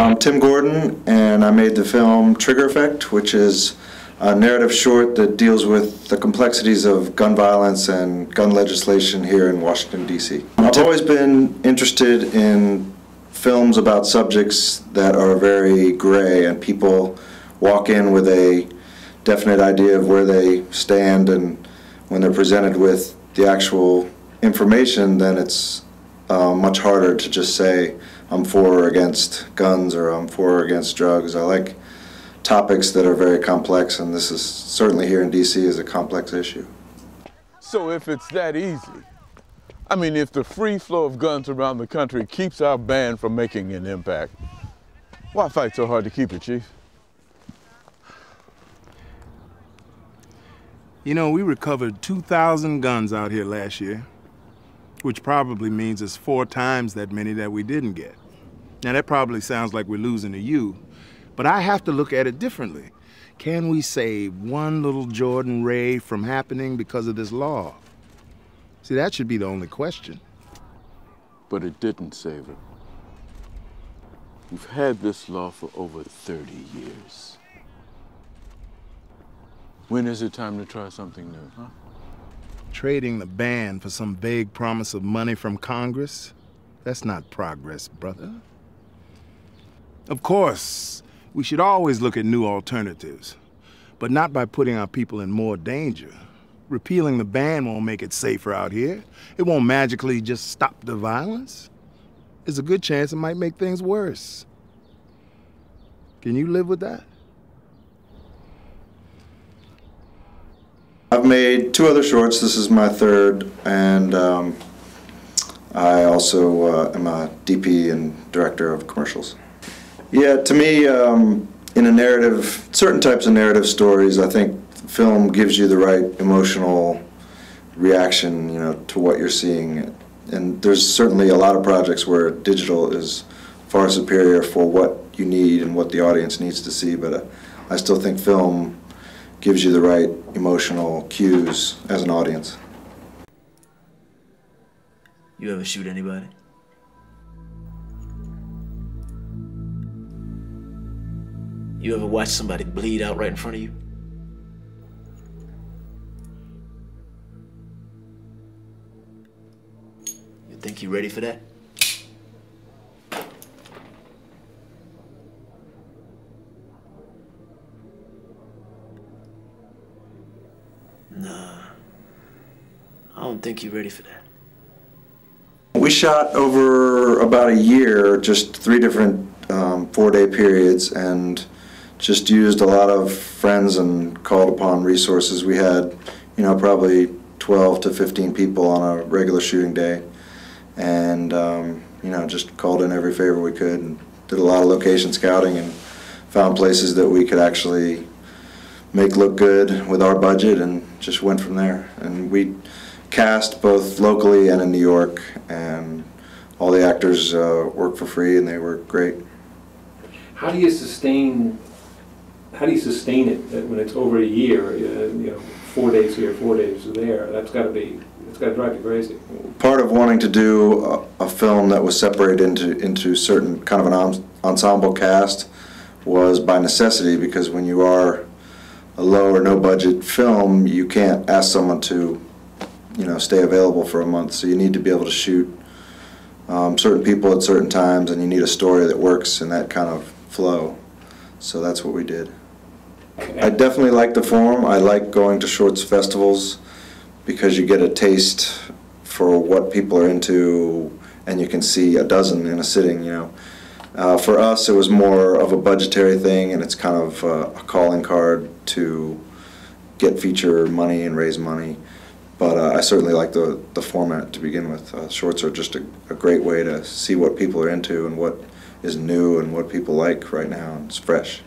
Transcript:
I'm Tim Gordon, and I made the film Trigger Effect, which is a narrative short that deals with the complexities of gun violence and gun legislation here in Washington, D.C. I've always been interested in films about subjects that are very gray, and people walk in with a definite idea of where they stand, and when they're presented with the actual information, then it's much harder to just say I'm for or against guns or I'm for or against drugs. I like topics that are very complex, and this is certainly here in D.C. is a complex issue. So if it's that easy, I mean, if the free flow of guns around the country keeps our ban from making an impact, why fight so hard to keep it, Chief? You know, we recovered 2,000 guns out here last year, which probably means it's 4 times that many that we didn't get. Now, that probably sounds like we're losing to you, but I have to look at it differently. Can we save one little Jordan Ray from happening because of this law? See, that should be the only question. But it didn't save her. We've had this law for over 30 years. When is it time to try something new, huh? Trading the ban for some vague promise of money from Congress? That's not progress, brother. Of course, we should always look at new alternatives, but not by putting our people in more danger. Repealing the ban won't make it safer out here. It won't magically just stop the violence. There's a good chance it might make things worse. Can you live with that? I've made 2 other shorts. This is my 3rd, and I also am a DP and director of commercials. Yeah, to me, in a narrative, certain types of narrative stories, I think film gives you the right emotional reaction, you know, to what you're seeing. And there's certainly a lot of projects where digital is far superior for what you need and what the audience needs to see, but I still think film gives you the right emotional cues as an audience. You ever shoot anybody? You ever watch somebody bleed out right in front of you? You think you're ready for that? Nah, I don't think you're ready for that. We shot over about a year, just 3 different 4-day periods, and just used a lot of friends and called upon resources. We had, you know, probably 12 to 15 people on a regular shooting day, and you know, just called in every favor we could and did a lot of location scouting and found places that we could actually make look good with our budget, and just went from there. And we cast both locally and in New York, and all the actors worked for free, and they were great. How do you sustain it when it's over a year? You know, 4 days here, 4 days there. It's got to drive you crazy. Part of wanting to do a film that was separated into certain kind of an ensemble cast was by necessity, because when you are a low or no budget film, you can't ask someone to, you know, stay available for a month. So you need to be able to shoot certain people at certain times, and you need a story that works in that kind of flow. So that's what we did. I definitely like the form. I like going to shorts festivals because you get a taste for what people are into, and you can see a dozen in a sitting, you know. For us, it was more of a budgetary thing, and it's kind of a calling card to get feature money and raise money. But I certainly like the format to begin with. Shorts are just a great way to see what people are into and what is new and what people like right now. It's fresh.